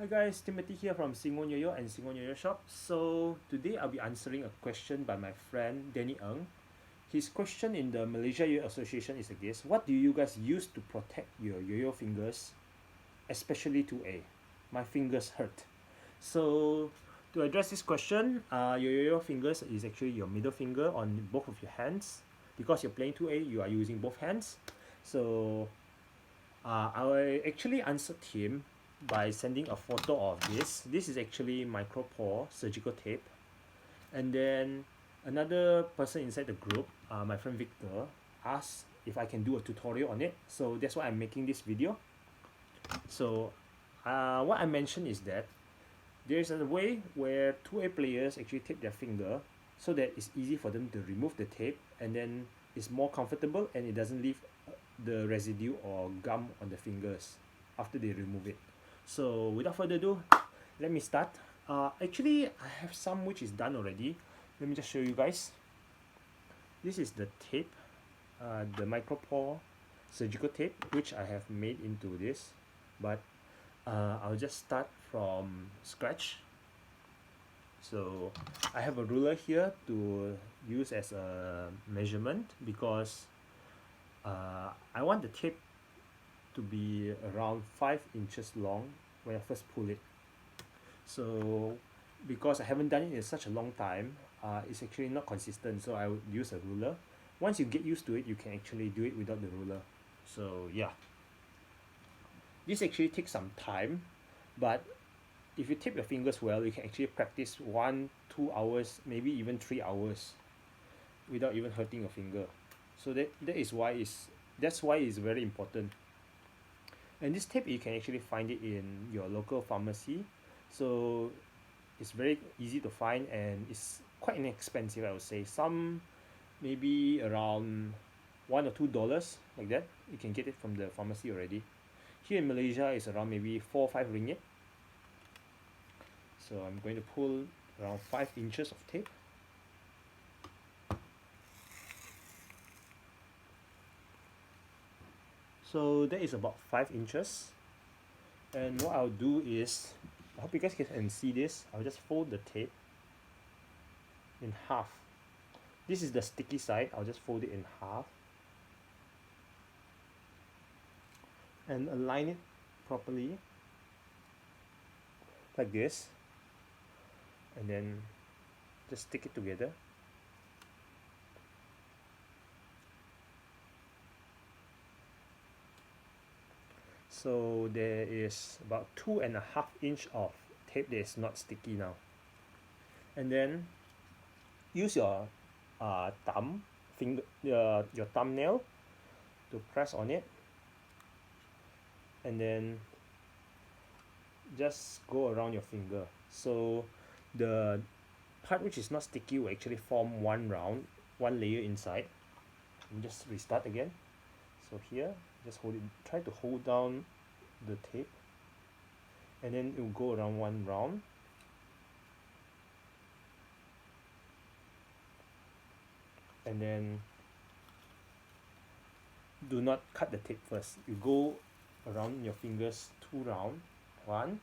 Hi guys, Timothy here from Yoyo and Yoyo Shop. So today I'll be answering a question by my friend Danny Ng. His question in the Malaysia Yo-Yo Association is like this: what do you guys use to protect your yo-yo fingers, especially 2A? My fingers hurt. So to address this question, your yo-yo fingers is actually your middle finger on both of your hands. Because you're playing 2A, you are using both hands. So I actually answered him by sending a photo of this. This is actually micropore surgical tape. And then another person inside the group, my friend Victor, asked if I can do a tutorial on it. So that's why I'm making this video. So what I mentioned is that there's a way where 2A players actually tape their finger so that it's easy for them to remove the tape, and then it's more comfortable and it doesn't leave the residue or gum on the fingers after they remove it. So without further ado, let me start. Actually, I have some which is done already. Let me just show you guys. This is the tape, the micropore surgical tape, which I have made into this. But I'll just start from scratch. So I have a ruler here to use as a measurement because I want the tape to be around 5 inches long when I first pull it. So because I haven't done it in such a long time, it's actually not consistent, so I would use a ruler. Once you get used to it, you can actually do it without the ruler. So yeah, this actually takes some time, but if you tape your fingers well, you can actually practice 1 2 hours, maybe even 3 hours without even hurting your finger. So that's why it's very important. And this tape, you can actually find it in your local pharmacy. So it's very easy to find and it's quite inexpensive, I would say. Some maybe around $1 or $2 like that. You can get it from the pharmacy already. Here in Malaysia, it's around maybe 4 or 5 ringgit. So I'm going to pull around 5 inches of tape. So that is about 5 inches. And what I'll do is, I hope you guys can see this. I'll just fold the tape in half. This is the sticky side. I'll just fold it in half and align it properly like this, and then just stick it together. So there is about 2.5 inch of tape that is not sticky now. And then use your thumb finger, your thumbnail to press on it, and then just go around your finger. So the part which is not sticky will actually form one layer inside. And just restart again. So here, just hold it, try to hold down the tape, and then it will go around one round. And then do not cut the tape first. You go around your fingers 2 rounds. 1,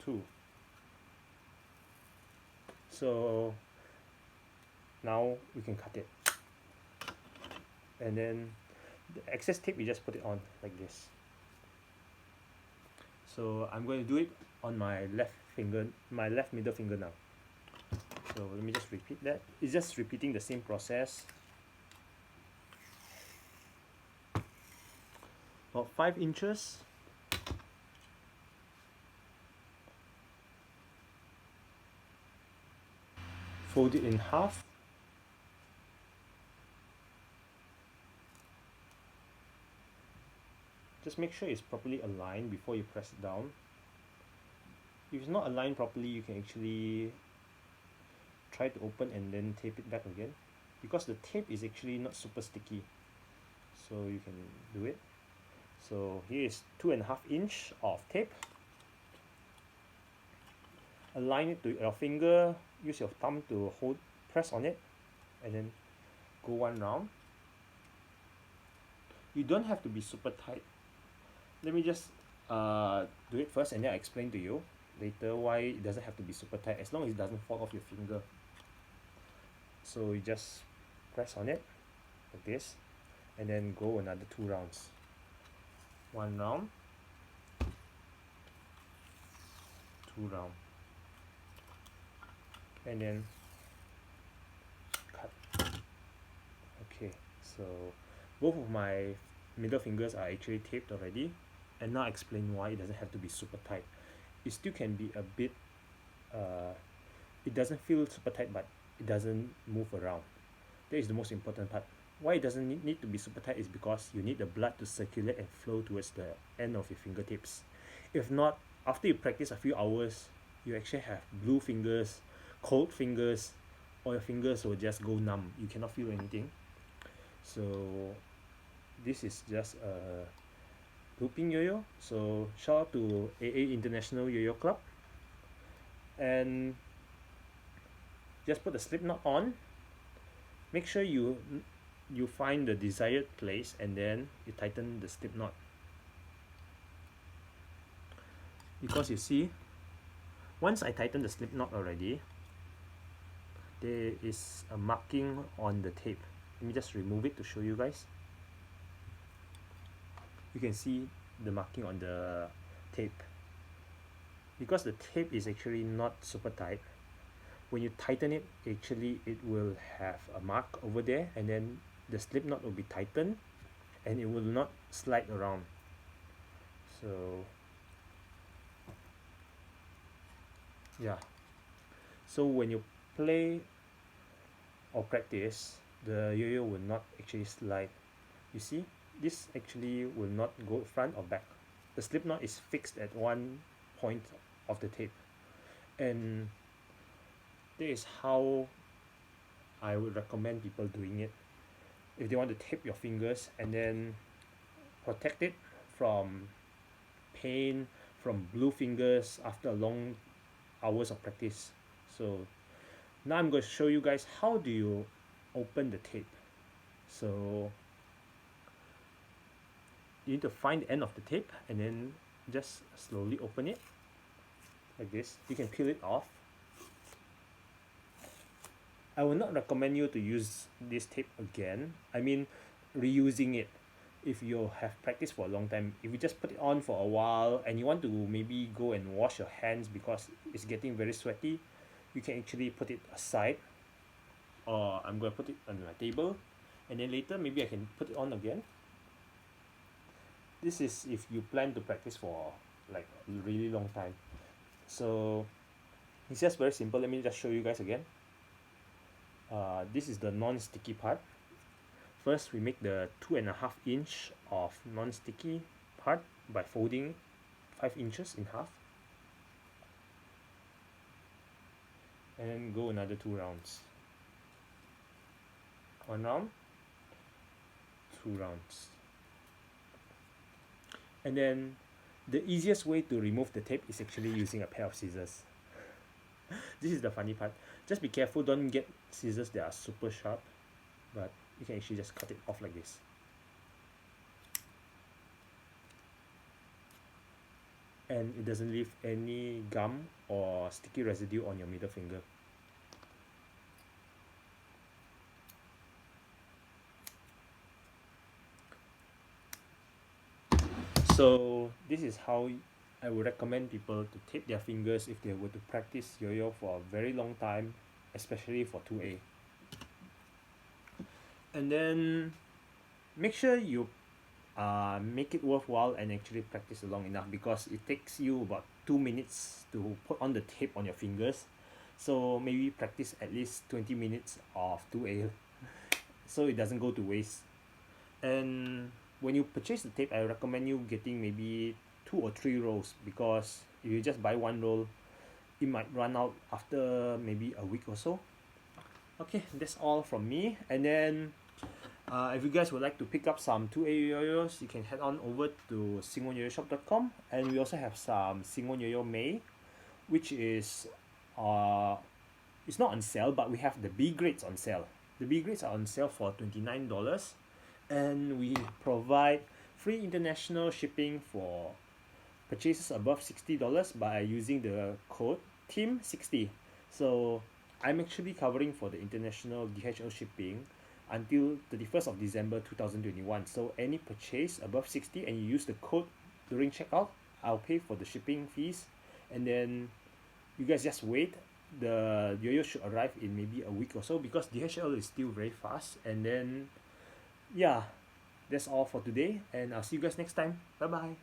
2. So now we can cut it. And then the excess tape, you just put it on like this. So I'm going to do it on my left finger, my left middle finger now. So let me just repeat that. It's just repeating the same process. About 5 inches. Fold it in half. Just make sure it's properly aligned before you press it down. If it's not aligned properly, you can actually try to open and then tape it back again, because the tape is actually not super sticky. So you can do it. So here is 2.5 inch of tape. Align it to your finger, use your thumb to press on it, and then go one round. you don't have to be super tight. Let me just do it first and then I explain to you later why it doesn't have to be super tight, as long as it doesn't fall off your finger. So you just press on it like this and then go another 2 rounds. 1 round, 2 round, and then cut. Okay, so both of my middle fingers are actually taped already, and now I explain why it doesn't have to be super tight. It still can be a bit it doesn't feel super tight, but it doesn't move around. That is the most important part. Why it doesn't need to be super tight is because you need the blood to circulate and flow towards the end of your fingertips. If not, after you practice a few hours, you actually have blue fingers, cold fingers, or your fingers will just go numb. You cannot feel anything. So this is just a looping yo-yo. So shout out to AA International Yo-Yo Club. And just put the slip knot on. Make sure you find the desired place and then you tighten the slip knot. Because you see, once I tighten the slip knot already, there is a marking on the tape. Let me just remove it to show you guys. You can see the marking on the tape. Because the tape is actually not super tight, when you tighten it, actually it will have a mark over there, and then the slip knot will be tightened and it will not slide around. So yeah, so when you play or practice, the yo-yo will not actually slide. You see, this actually will not go front or back. The slip knot is fixed at one point of the tape, and this is how I would recommend people doing it. If they want to tape your fingers and then protect it from pain, from blue fingers after long hours of practice. So now I'm going to show you guys how do you open the tape. So you need to find the end of the tape and then just slowly open it like this. You can peel it off. I will not recommend you to use this tape again. I mean, reusing it. If you have practiced for a long time, if you just put it on for a while and you want to maybe go and wash your hands because it's getting very sweaty, you can actually put it aside, or I'm going to put it on my table, and then later maybe I can put it on again. This is if you plan to practice for like a really long time. So it's just very simple. Let me just show you guys again. This is the non-sticky part. First, we make the 2.5 inch of non-sticky part by folding 5 inches in half, and then go another 2 rounds. 1 round, 2 rounds, and then the easiest way to remove the tape is actually using a pair of scissors. This is the funny part. Just be careful, don't get scissors that are super sharp, but you can actually just cut it off like this. And it doesn't leave any gum or sticky residue on your middle finger. So this is how I would recommend people to tape their fingers if they were to practice yo-yo for a very long time, especially for 2A. And then make sure you make it worthwhile and actually practice long enough, because it takes you about 2 minutes to put on the tape on your fingers. So maybe practice at least 20 minutes of 2A so it doesn't go to waste. And when you purchase the tape, I recommend you getting maybe 2 or 3 rolls, because if you just buy 1 roll, it might run out after maybe a week or so. Okay, that's all from me. And then if you guys would like to pick up some 2A yo-yos, you can head on over to singwonyoyoshop.com, and we also have some Singwon Yo-Yo May, which is it's not on sale, but we have the B grades on sale. The B grades are on sale for $29, and we provide free international shipping for purchases above $60 by using the code team60. So I'm actually covering for the international DHL shipping until 31st of December 2021. So any purchase above 60 and you use the code during checkout, I'll pay for the shipping fees, and then you guys just wait. The Yoyo should arrive in maybe a week or so because DHL is still very fast. And then yeah, that's all for today, and I'll see you guys next time. Bye bye.